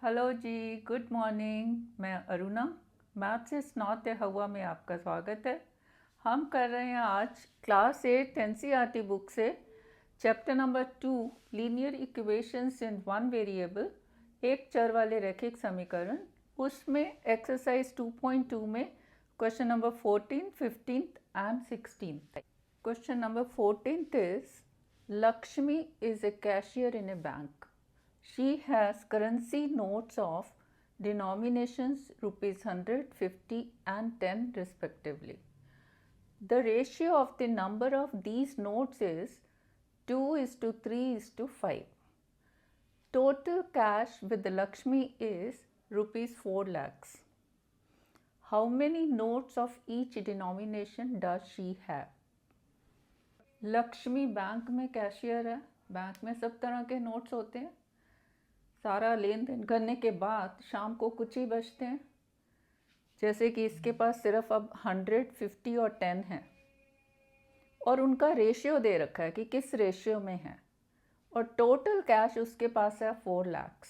Hello जी, good morning. मैं Aruna, math से स्नात हवा में आपका स्वागत है। हम कर रहे हैं आज क्लास 8 एनसीईआरटी बुक से chapter number 2 linear equations in one variable, एक चर वाले रैखिक समीकरण। उसमें एक्सरसाइज 2.2 में question number 14, 15 and 16। Question number 14 is Lakshmi is a cashier in a bank. She has currency notes of denominations rupees 100, 50 and 10 respectively. The ratio of the number of these notes is 2:3:5. Total cash with the Lakshmi is rupees 4 lakhs. How many notes of each denomination does she have? Lakshmi bank में cashier है। Bank में सब तरह के notes होते हैं। सारा लेन then करने के बाद शाम को कुछ ही बचते हैं। जैसे कि इसके पास सिर्फ अब 100, 50 और 10 हैं और उनका रेशियो दे रखा है कि किस रेशियो में है, और टोटल कैश उसके पास है 4 लाख।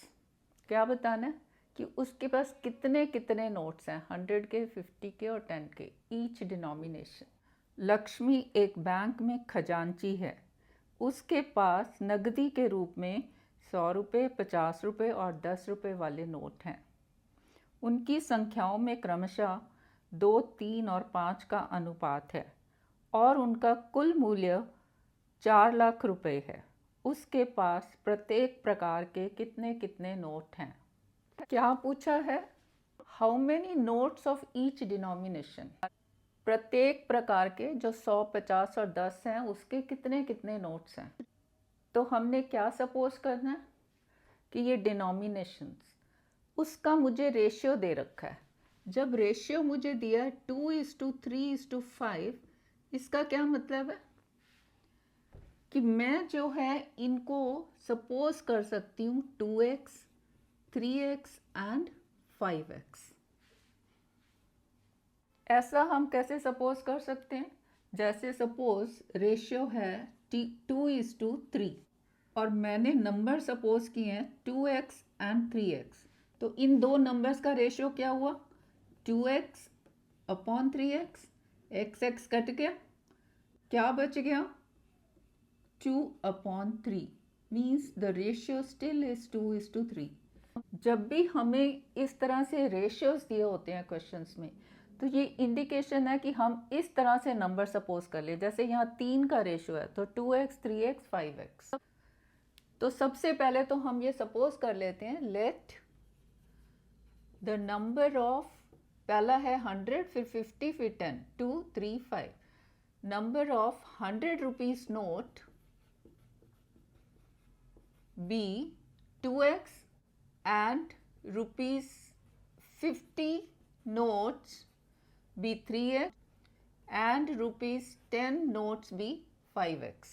क्या बताना है कि उसके पास कितने कितने नोट्स हैं, 100 के, 50 के और 10 के, ईच डिनोमिनेशन। लक्ष्मी एक बैंक में खजांची है। उसके पास नकदी के रूप में 100 रुपये, 50 रुपये और 10 रुपये वाले नोट हैं। उनकी संख्याओं में क्रमशः 2, 3 और 5 का अनुपात है और उनका कुल मूल्य 4 लाख रुपये है। उसके पास प्रत्येक प्रकार के कितने कितने नोट हैं? क्या पूछा है? How many notes of each denomination. प्रत्येक प्रकार के जो 100, 50 और 10 हैं उसके कितने कितने नोट्स हैं। तो हमने क्या सपोज करना है कि ये डिनोमिनेशंस, उसका मुझे रेशियो दे रखा है। जब रेशियो मुझे दिया है 2:3:5, इसका क्या मतलब है कि मैं जो है इनको सपोज कर सकती हूँ 2x, 3x एंड 5x। ऐसा हम कैसे सपोज कर सकते हैं? जैसे सपोज रेशियो है 2:3 और मैंने नंबर सपोज किए हैं 2x एंड 3x। तो इन दो नंबर्स का रेशियो क्या हुआ? 2x upon 3x। x cut गया, क्या बच गया? 2/3 means the ratio still is 2:3। जब भी हमें इस तरह से रेशियोज दिए होते हैं क्वेश्चंस में, तो ये इंडिकेशन है कि हम इस तरह से नंबर सपोज कर ले। जैसे यहाँ 3 का रेशियो है तो 2x, 3x, 5x। तो सबसे पहले तो हम ये सपोज कर लेते हैं, लेट द नंबर ऑफ, पहला है 100, फिर 50, फिर 10, 2, 3, 5। Number of 100 rupees note be 2x and rupees 50 notes be 3x and rupees 10 notes be 5x।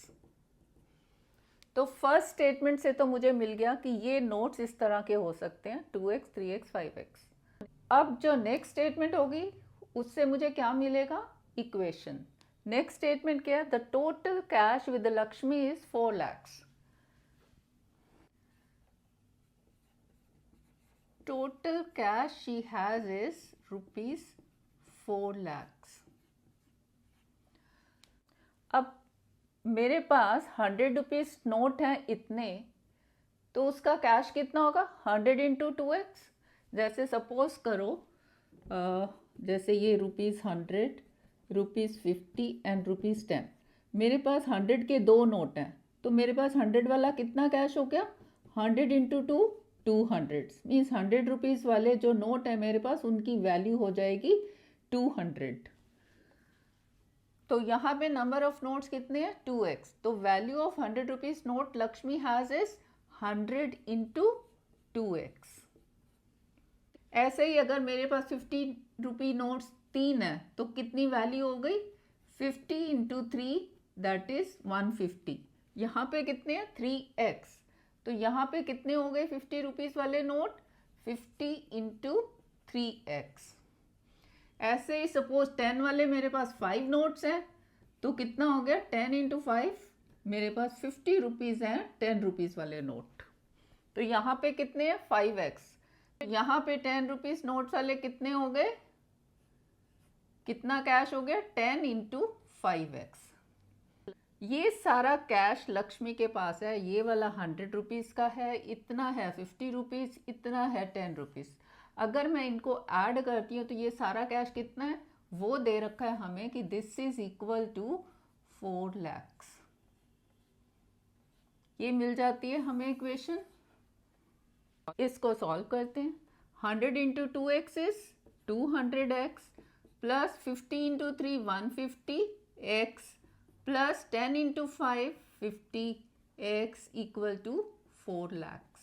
तो फर्स्ट स्टेटमेंट से तो मुझे मिल गया कि ये नोट्स इस तरह के हो सकते हैं 2x, 3x, 5x। अब जो नेक्स्ट स्टेटमेंट होगी उससे मुझे क्या मिलेगा? इक्वेशन। नेक्स्ट स्टेटमेंट क्या है? The total cash with Lakshmi is 4 lakhs। Total cash she has is rupees 4 lakhs। अब मेरे पास 100 रुपीज नोट हैं इतने, तो उसका कैश कितना होगा? 100 इंटू 2x। जैसे सपोज करो जैसे ये ₹100, ₹50 एंड ₹10। मेरे पास 100 के 2 नोट हैं, तो मेरे पास 100 वाला कितना कैश हो गया? 100 इंटू 2, 200 मीन्स 100 रुपीज़ वाले जो नोट है मेरे पास, उनकी वैल्यू हो जाएगी 200। तो यहाँ पे नंबर ऑफ नोट्स कितने हैं? 2x। तो value of 100 rupees note Lakshmi has is 100 into 2x। ऐसे ही अगर मेरे पास 50 रुपी नोट्स 3 है तो कितनी वैल्यू हो गई? 50 इंटू 3 दैट इज 150। यहाँ पे कितने हैं? 3x। तो यहाँ पे कितने हो गए 50 रुपीज़ वाले नोट? 50 into 3x। ऐसे ही सपोज 10 वाले मेरे पास 5 नोट्स हैं, तो कितना हो गया? 10 इंटू 5। मेरे पास 50 रुपीज़ हैं 10 रुपीज़ वाले नोट। तो यहाँ पे कितने हैं? 5x। यहाँ पे 10 रुपीज़ नोट्स वाले कितने हो गए, कितना कैश हो गया, 10 इंटू 5x। ये सारा कैश लक्ष्मी के पास है, ये वाला 100 रुपीज़ का है, इतना है 50 रुपीज़, इतना है 10 रुपीज़। अगर मैं इनको ऐड करती हूँ तो ये सारा कैश कितना है, वो दे रखा है हमें कि this is equal to 4 lakhs। ये मिल जाती है हमें इक्वेशन। इसको सॉल्व करते हैं। 100 into 2x is 200x plus 50 into 3 150x plus 10 into 5 50x equal to 4 lakhs,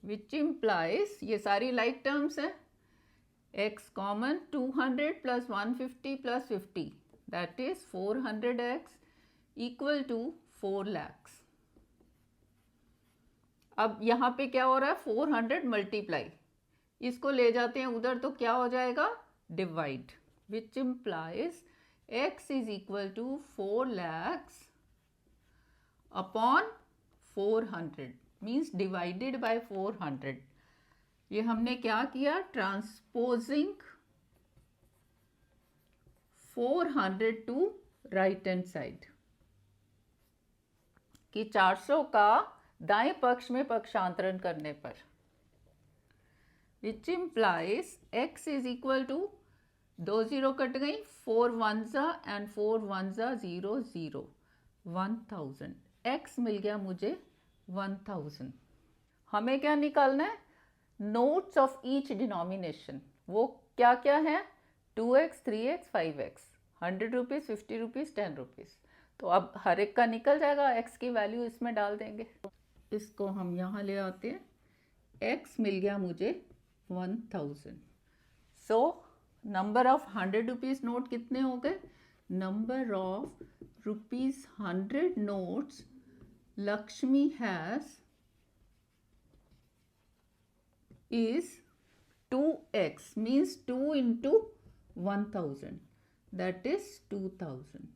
which implies, ये सारी लाइक टर्म्स है, x common, 200 plus 150 plus 50 that is 400x equal to 4 lakhs। अब यहाँ पे क्या हो रहा है, 400 मल्टीप्लाई, इसको ले जाते हैं उधर तो क्या हो जाएगा, divide, which implies x is equal to 4 lakhs upon 400 means divided by 400। ये हमने क्या किया, transposing 400 to right hand side, कि 400 का दाएं पक्ष में पक्षांतरण करने पर, which implies x is equal to, 2 0 cut गई, 4 1 जा एंड 4 1 जा 0 0, 1000। x मिल गया मुझे 1000। हमें क्या निकालना है, नोट्स ऑफ ईच डिनोमिनेशन। वो क्या क्या है, 2x 3x 5x, 100 rupees 50 rupees 10 rupees. तो अब हर एक का निकल जाएगा, x की वैल्यू इसमें डाल देंगे। इसको हम यहाँ ले आते हैं, x मिल गया मुझे 1000। So number of 100 rupees note कितने हो गए, number of ₹100 notes Lakshmi has is 2x, means 2 into 1000, that is 2000.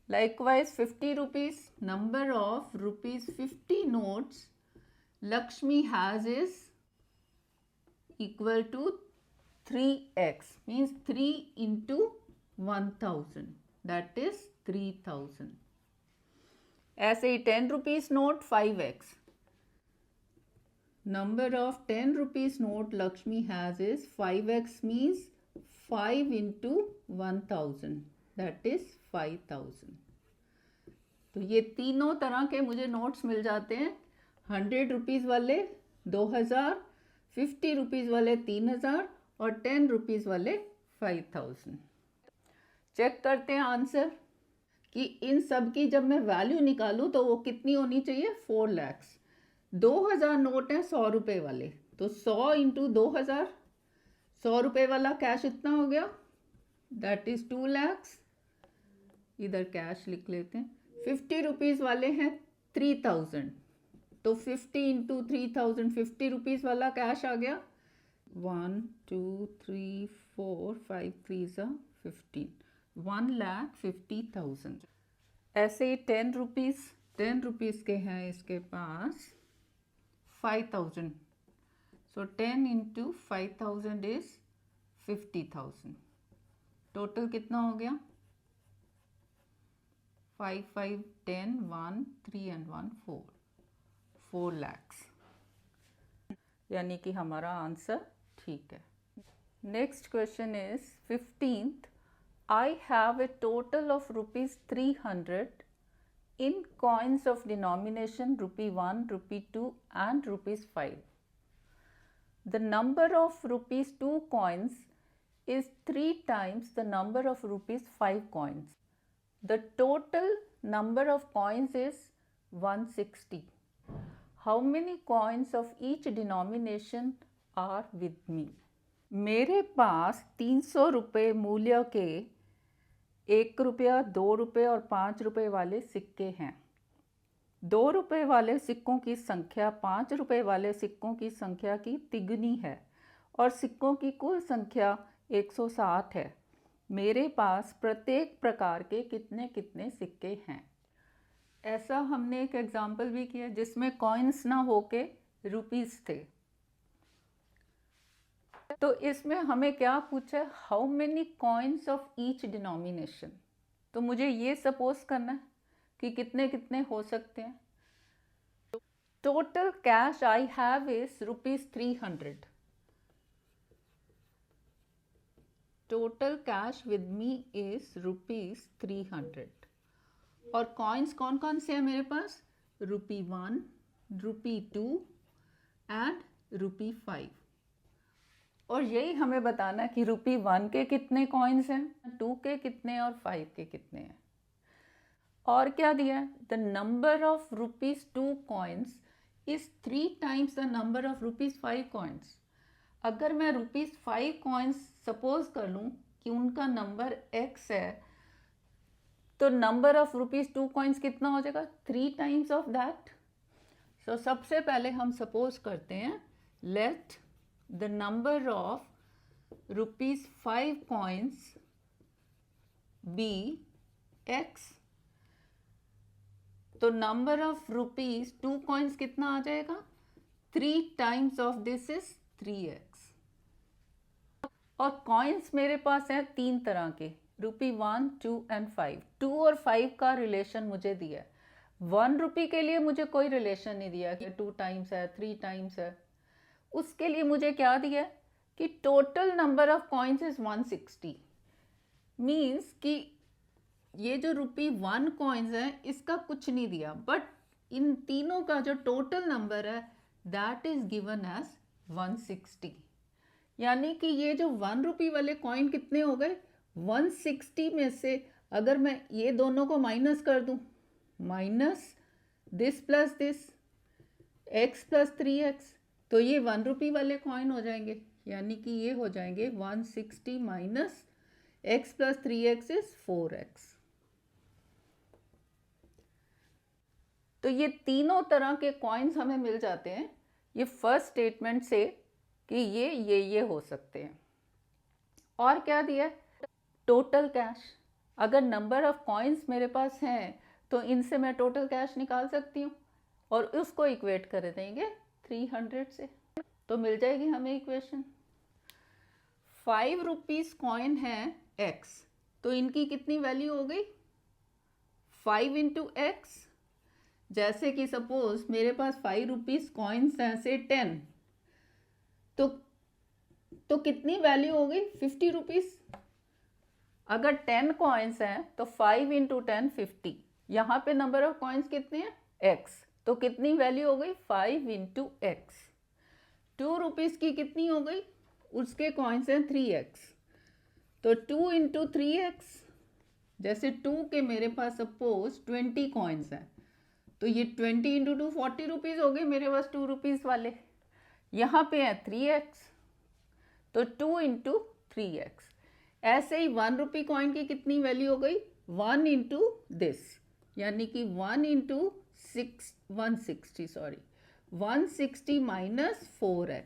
Likewise 50 rupees, number of ₹50 notes Lakshmi has is equal to 3x, means 3 into 1000, that is 3000. ऐसे ही 10 rupees note 5x, number of 10 rupees note Lakshmi has is 5x, means 5 into 1000, that is 5000. तो ये तीनों तरह के मुझे notes मिल जाते हैं, 100 rupees वाले 2000, 50 रुपीज़ वाले 3000 और 10 रुपीज़ वाले 5000। चेक करते हैं आंसर कि इन सब की जब मैं वैल्यू निकालूं तो वो कितनी होनी चाहिए, 4 lakhs। 2000 नोट हैं 100 रुपये वाले, तो 100 इंटू 2000, 100 रुपये वाला कैश इतना हो गया, दैट इज 2 lakhs। इधर कैश लिख लेते हैं। 50 रुपीज़ वाले हैं 3000, तो 50 इंटू 3000, 50 रुपीज़ वाला कैश आ गया, 1 2 3 4 5 3 15, 1,50,000। ऐसे ही 10 रुपीज़ के हैं इसके पास 5000, so 10 into 5000 is 50,000। टोटल कितना हो गया, 5 5 10 1 3 and 1 4 lakhs, यानी कि हमारा आंसर ठीक है। Next question is 15th, I have a total of ₹300 in coins of denomination ₹1, ₹2 and ₹5. The number of ₹2 coins is 3 times the number of ₹5 coins. The total number of coins is 160. How many coins of each denomination are with me? मेरे पास 300 रुपये मूल्य के 1 रुपया, 2 रुपये और 5 रुपये वाले सिक्के हैं। 2 रुपये वाले सिक्कों की संख्या 5 रुपये वाले सिक्कों की संख्या की तिगुनी है और सिक्कों की कुल संख्या 160 है। मेरे पास प्रत्येक प्रकार के कितने कितने सिक्के हैं। ऐसा हमने एक एग्जाम्पल भी किया जिसमें कॉइन्स ना होके रुपीस थे। तो इसमें हमें क्या पूछा है, how many coins of each denomination. तो मुझे ये सपोज करना है कि कितने कितने हो सकते हैं। Total cash I have is ₹300। Total cash with me is ₹300। और कॉइन्स कौन कौन से हैं मेरे पास, ₹1, ₹2 एंड ₹5। और यही हमें बताना है कि ₹1 के कितने कॉइन्स हैं, 2 के कितने और 5 के कितने हैं। और क्या दिया है, the number of ₹2 coins is 3 times the number of ₹5 coins. अगर मैं ₹5 कॉइन्स सपोज कर लूँ कि उनका नंबर x है, तो नंबर ऑफ ₹2 कॉइन्स कितना हो जाएगा, 3 टाइम्स ऑफ दैट। सो सबसे पहले हम सपोज करते हैं, let the number of ₹5 coins be x। तो नंबर ऑफ ₹2 coins कितना आ जाएगा, 3 times of this is 3x। और कॉइन्स मेरे पास हैं 3 तरह के, ₹1, 2 एंड 5। 2 और 5 का रिलेशन मुझे दिया है। ₹1 के लिए मुझे कोई रिलेशन नहीं दिया कि 2 टाइम्स है, 3 टाइम्स है। उसके लिए मुझे क्या दिया है कि total number of coins is 160। Means कि ये जो ₹1 कॉइन्स है इसका कुछ नहीं दिया, बट इन तीनों का जो टोटल नंबर है दैट इज गिवन एज 160। यानी कि ये जो ₹1 वाले कॉइन कितने हो गए, 160 में से अगर मैं ये दोनों को माइनस कर दूं, minus this plus this, x plus 3x, तो ये ₹1 वाले कॉइन हो जाएंगे। यानी कि ये हो जाएंगे 160 minus x plus 3x is 4x। तो ये तीनों तरह के कॉइन्स हमें मिल जाते हैं ये फर्स्ट स्टेटमेंट से कि ये हो सकते हैं। और क्या दिया है, टोटल कैश। अगर नंबर ऑफ कॉइन्स मेरे पास हैं तो इनसे मैं टोटल कैश निकाल सकती हूँ और उसको इक्वेट कर देंगे 300 से, तो मिल जाएगी हमें इक्वेशन। ₹5 कॉइन है x, तो इनकी कितनी वैल्यू हो गई, 5 इंटू x। जैसे कि सपोज मेरे पास ₹5 कॉइन्स हैं से 10, तो कितनी वैल्यू हो गई, ₹50। अगर 10 कॉइन्स हैं तो 5 इंटू 10 50। यहाँ पे नंबर ऑफ कॉइन्स कितने हैं, x, तो कितनी वैल्यू हो गई, 5 इंटू x। ₹2 की कितनी हो गई, उसके कॉइन्स हैं 3x, तो 2 इंटू 3x। जैसे 2 के मेरे पास सपोज 20 कॉइन्स हैं, तो ये 20 इंटू 2 ₹40 हो गए मेरे पास ₹2 वाले। यहाँ पे है 3x, तो 2 इंटू 3x। ऐसे ही ₹1 कॉइन की कितनी वैल्यू हो गई, 1 इंटू दिस, यानी कि 1 इंटू 160 माइनस 4x।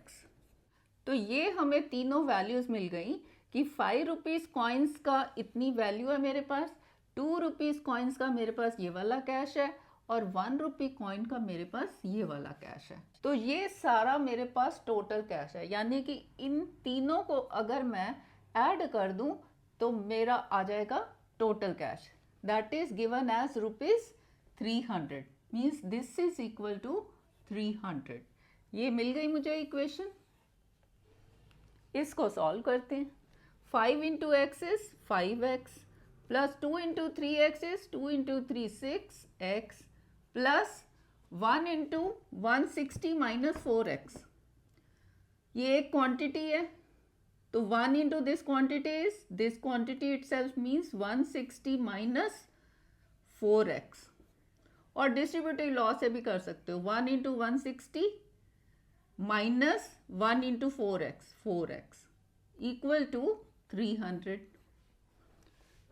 तो ये हमें तीनों वैल्यूज मिल गई कि ₹5 कॉइन्स का इतनी वैल्यू है मेरे पास, ₹2 कॉइन्स का मेरे पास ये वाला कैश है, और ₹1 कॉइन का मेरे पास ये वाला कैश है। तो ये सारा मेरे पास टोटल कैश है। यानी कि इन तीनों को अगर मैं ऐड कर दूं तो मेरा आ जाएगा total cash, that is given as ₹300। Means this is equal to 300। ये मिल गई मुझे इक्वेशन। इसको सॉल्व करते हैं। 5 into x is 5x, plus 2 into 3x is 2 into 3 6x, plus 1 into 160 minus 4x। ये एक क्वांटिटी है, तो 1 into this quantity itself means 160 minus 4x। और डिस्ट्रीब्यूटिव लॉ से भी कर सकते हो, 1 into 160 minus 1 into 4x equal to 300,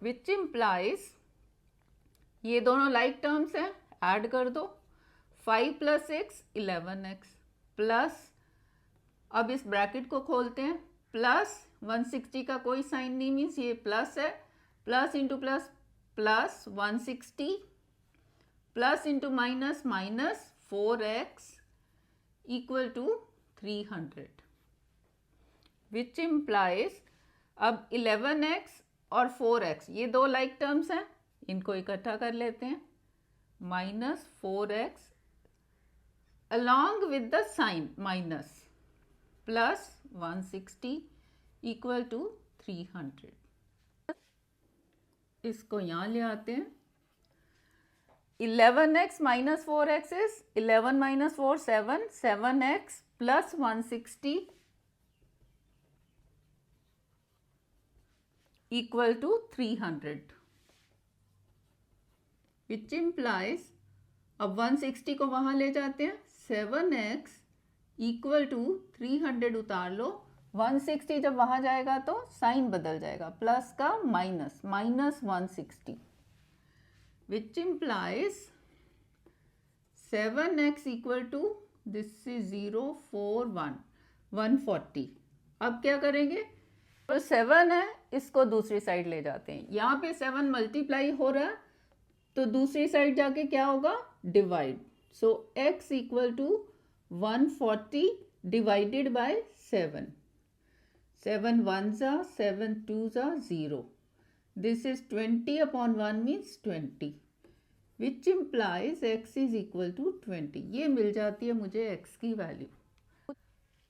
which implies ये दोनों लाइक टर्म्स हैं, ऐड कर दो। 5 प्लस 6 11x, प्लस अब इस ब्रैकेट को खोलते हैं, प्लस 160 का कोई साइन नहीं, मीन्स ये प्लस है, plus into plus plus 160, plus into minus minus 4x equal to 300, which implies, अब 11x और 4x ये दो लाइक टर्म्स हैं, इनको इकट्ठा कर लेते हैं, -4x along with the sign minus plus 160 equal to 300. इसको यहाँ ले आते हैं. 11x minus 4x is 11 minus 4 7, 7x plus 160 equal to 300, which implies, अब 160 को वहाँ ले जाते हैं, 7x इक्वल टू 300 उतार लो, 160 जब वहाँ जाएगा तो साइन बदल जाएगा, प्लस का minus, -160, which implies 7x equal to, this is 0 4 1 140. अब क्या करेंगे, तो 7 है, इसको दूसरी साइड ले जाते हैं, यहाँ पे 7 मल्टीप्लाई हो रहा है तो दूसरी साइड जाके क्या होगा, divide. So x equal to 140 divided by 7. 7 1 जा, 7 2 जा 0. This is 20 upon 1 means 20, which implies x is equal to 20. ये मिल जाती है मुझे x की वैल्यू.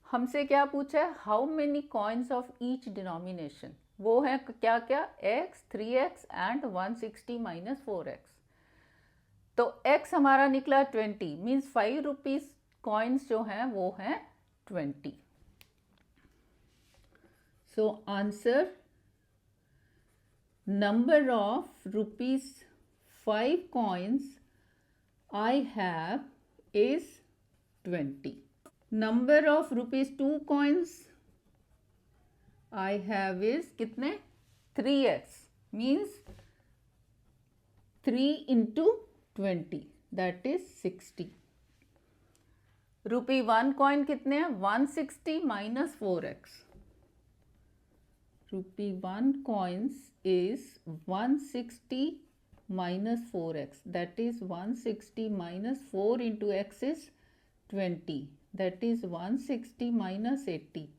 हमसे क्या पूछा है, how many coins of each denomination, वो है क्या क्या, x 3x and 160 minus 4x. तो x हमारा निकला 20, मीन्स 5 रुपीज कॉइन्स जो हैं वो हैं 20. So answer, number of ₹5 coins I have is 20. Number of ₹2 coins I have is कितने, 3x, means 3 into 20, that is 60. ₹1 coin कितने हैं, 160 minus 4x. ₹1 coins is 160 minus 4x, that is 160 minus 4 into x is 20, that is 160 minus 80,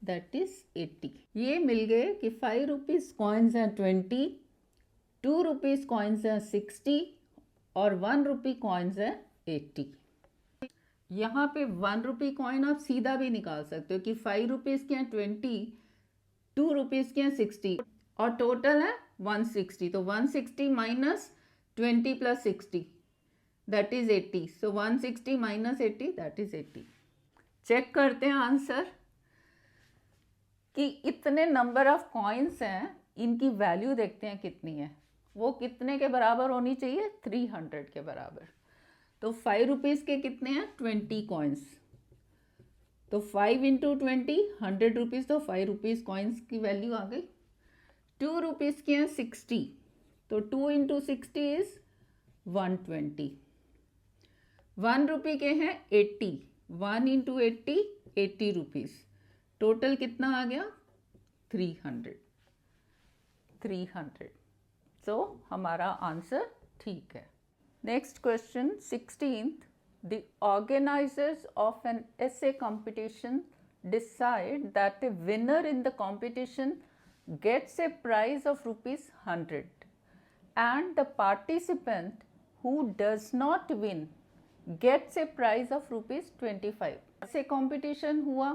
that is 80. ये मिल गए कि 5 rupees coins हैं 20, 2 rupees coins हैं 60 और 1 rupee coins हैं 80. यहाँ पे 1 रुपी कॉइन आप सीधा भी निकाल सकते हो कि 5 रुपीज़ के हैं 20, 2 रुपीज़ के हैं 60 और टोटल है 160. तो 160 minus 20 plus 60, that is 80. So 160 minus 80, that is 80. Check करते हैं आंसर कि इतने नंबर ऑफ कॉइन्स हैं, इनकी वैल्यू देखते हैं कितनी है. वो कितने के बराबर होनी चाहिए, 300 के बराबर. तो 5 रुपीज़ के कितने हैं, 20 कॉइन्स. तो 5 इंटू 20, 100 रुपीज़, तो 5 रुपीज़ कॉइन्स की वैल्यू आ गई. 2 रुपीज़ के हैं 60, तो 2 इंटू 60 इज 120. 1 रुपये के हैं 80, 1 इंटू 80, 80 रुपीज़. टोटल कितना आ गया, 300. सो हमारा आंसर ठीक है. Next question 16th. The organizers of an essay competition decide that a winner in the competition gets a prize of ₹100 and the participant who does not win gets a prize of ₹25. ऐसे competition हुआ,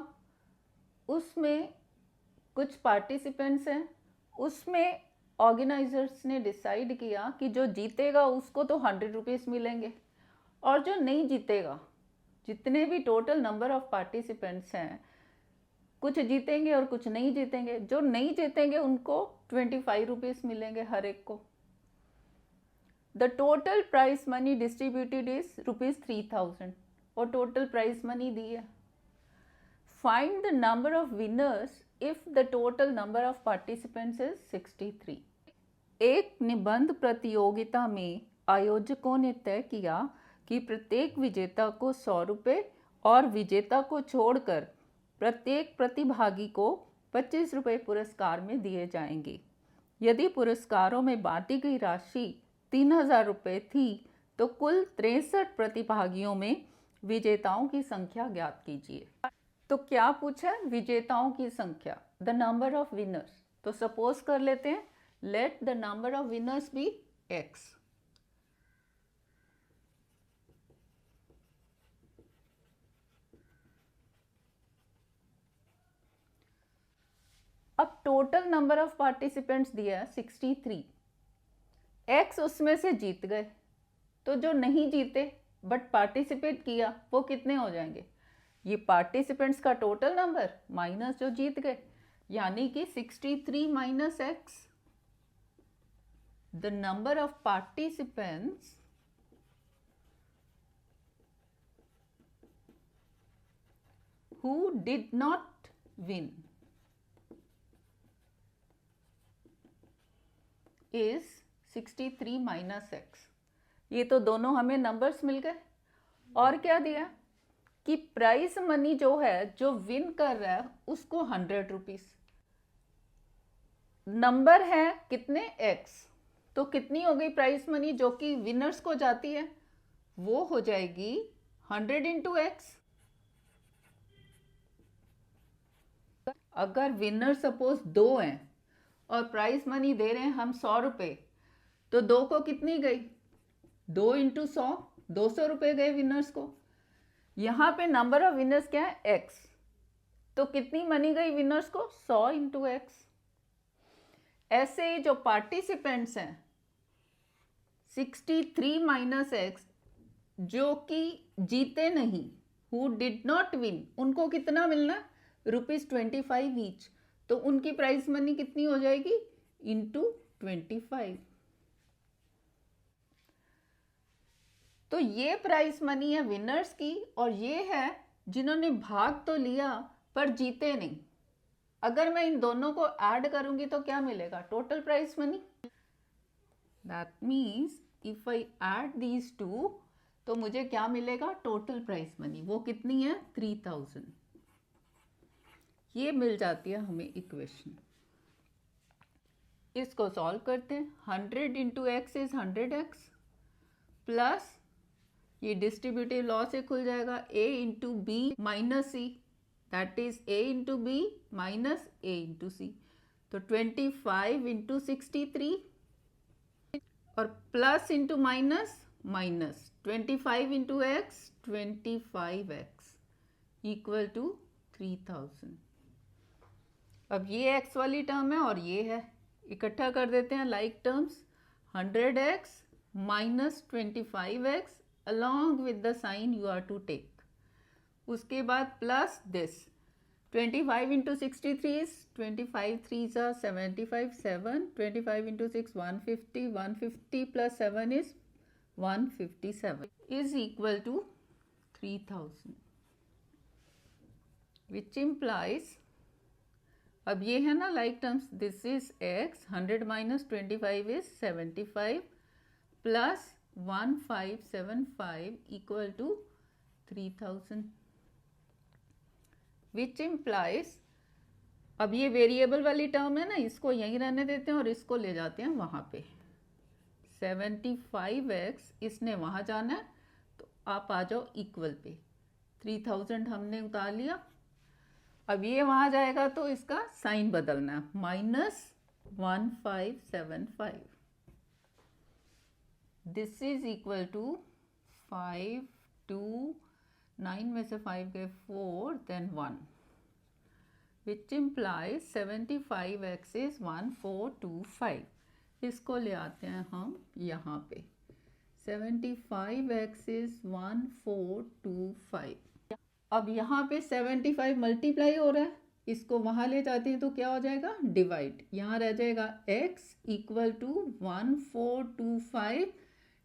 उसमें कुछ participants हैं, उसमें organisers ने decide किया कि जो जीतेगा उसको तो 100 रुपीज़ मिलेंगे और जो नहीं जीतेगा, जितने भी टोटल नंबर ऑफ पार्टिसिपेंट्स हैं, कुछ जीतेंगे और कुछ नहीं जीतेंगे. जो नहीं जीतेंगे उनको 25 रुपीज़ मिलेंगे हर एक को. The total prize money distributed is ₹3000 और टोटल प्राइज मनी दी है. Find the number of winners if the total number of participants is 63. एक निबंध प्रतियोगिता में आयोजकों ने तय किया कि प्रत्येक विजेता को 100 रुपये और विजेता को छोड़कर प्रत्येक प्रतिभागी को 25 रुपये पुरस्कार में दिए जाएंगे. यदि पुरस्कारों में बांटी गई राशि 3000 रुपये थी तो कुल 63 प्रतिभागियों में विजेताओं की संख्या ज्ञात कीजिए। तो क्या पूछा है? विजेताओं की संख्या, द नंबर ऑफ विनर्स। तो सपोज कर लेते हैं, let the number of winners be x। अब टोटल नंबर ऑफ पार्टिसिपेंट्स दिया है 63। x उसमें से जीत गए, तो जो नहीं जीते बट पार्टिसिपेट किया वो कितने हो जाएंगे? ये पार्टिसिपेंट्स का टोटल नंबर माइनस जो जीत गए, यानी कि 63 minus x, the number of participants who did not win is 63 minus x। ये तो दोनों हमें नंबर्स मिल गए। और क्या दिया कि प्राइस मनी जो है, जो विन कर रहा है उसको 100 रुपीज। नंबर है कितने? x। तो कितनी हो गई प्राइस मनी जो कि विनर्स को जाती है? वो हो जाएगी 100 इंटू एक्स। अगर विनर सपोज 2 हैं और प्राइस मनी दे रहे हैं हम 100 रुपये, तो 2 को कितनी गई? 2 इंटू 100, 200 रुपये गए विनर्स को। यहाँ पे नंबर ऑफ विनर्स क्या है? x। तो कितनी मनी गई विनर्स को? 100 इंटू एक्स। ऐसे ही जो पार्टिसिपेंट्स हैं 63 माइनस एक्स, जो कि जीते नहीं, हु डिड नॉट विन, उनको कितना मिलना? ₹25 ईच। तो उनकी प्राइस मनी कितनी हो जाएगी? इंटू 25। तो ये प्राइस मनी है विनर्स की, और ये है जिन्होंने भाग तो लिया पर जीते नहीं। अगर मैं इन दोनों को ऐड करूंगी तो क्या मिलेगा? Total price money. That means if I add these two, तो मुझे क्या मिलेगा? Total price money. वो कितनी है? 3000। ये मिल जाती है हमें इक्वेशन। इसको सॉल्व करते हैं। 100 into x is 100x, plus ये डिस्ट्रीब्यूटिव लॉ से खुल जाएगा, a into b minus c, that is a into b minus a into c. तो 25 इंटू 63, और plus into minus minus 25 into x, 25x equal to 3000। अब ये x वाली term है और ये है, इकट्ठा कर देते हैं like terms. 100x minus 25x along with the sign you are to take। उसके बाद plus this 25 into 63 is 25 3s are 75, 7, 25 into 6 150, 150 plus 7 is 157 is equal to 3000, which implies, अब ये है ना like terms, this is x, 100 minus 25 is 75 plus 1575 equal to 3000, which implies, अब ये variable वाली term है ना, इसको यहीं रहने देते हैं और इसको ले जाते हैं वहाँ पे। 75x इसने वहाँ जाना है, तो आप आ जाओ इक्वल पे। 3000 हमने उतार लिया। अब ये वहाँ जाएगा तो इसका साइन बदलना है, -1575। दिस इज इक्वल टू 5 2 9 में से 5 गए 4 then 1, which implies 75x is 1425। इसको ले आते हैं हम यहाँ पे। 75x is 1425। अब यहाँ पे 75 मल्टीप्लाई हो रहा है, इसको वहाँ ले जाते हैं तो क्या हो जाएगा? डिवाइड। यहाँ रह जाएगा x equal to 1425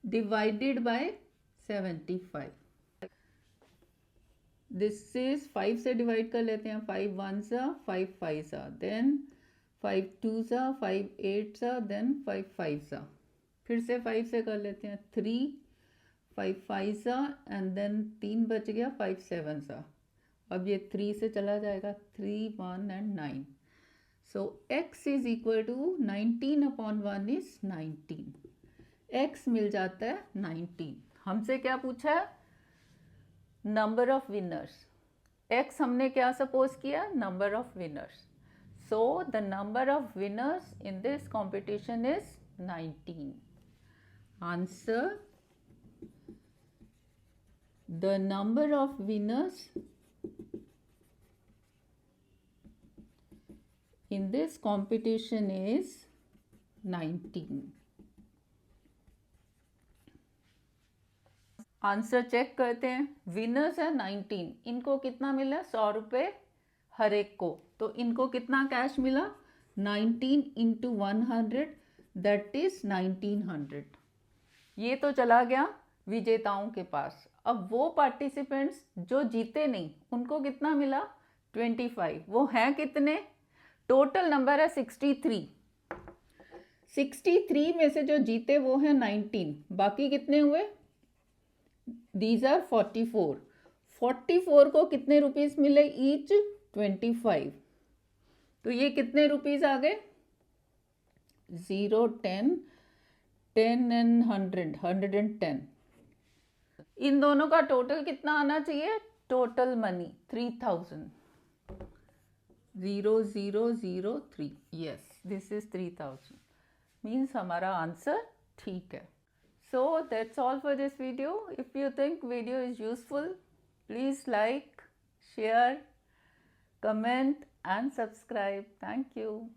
divided by 75। This is 5 से डिवाइड कर लेते हैं। 5 1 सा, 5 5 सा, देन 5 2 सा, 5 8 सा, देन 5 5 सा। फिर से 5 से कर लेते हैं। 3 5 5 सा, एंड देन 3 बच गया, 5 7 सा। अब ये 3 से चला जाएगा, 3 1 and 9। So x is equal to 19 upon 1 is 19। x मिल जाता है 19। हमसे क्या पूछा है? नंबर ऑफ विनर्स, x हमने क्या सपोज किया, number of winners. So the number of winners in this competition is 19. Answer, the number of winners in this competition is 19. Answer check करते हैं. विनर्स है 19, इनको कितना मिला, 100 रुपये हर एक को. तो इनको कितना कैश मिला, 19 इंटू 100, दैट इज 1900. ये तो चला गया विजेताओं के पास. अब वो पार्टिसिपेंट्स जो जीते नहीं, उनको कितना मिला, 25. वो हैं कितने, टोटल नंबर है 63. 63 में से जो जीते वो है 19, बाकी कितने हुए, दीज आर 44. 44 को कितने रुपीस मिले ईच, 25. तो ये कितने रुपीस आ गए, 0, 10, 10 एंड 100, 110. इन दोनों का टोटल कितना आना चाहिए, total money 3000. 0003. Yes, this is 3000. Means हमारा आंसर ठीक है. So that's all for this video. If you think video is useful, please like, share, comment and subscribe. Thank you.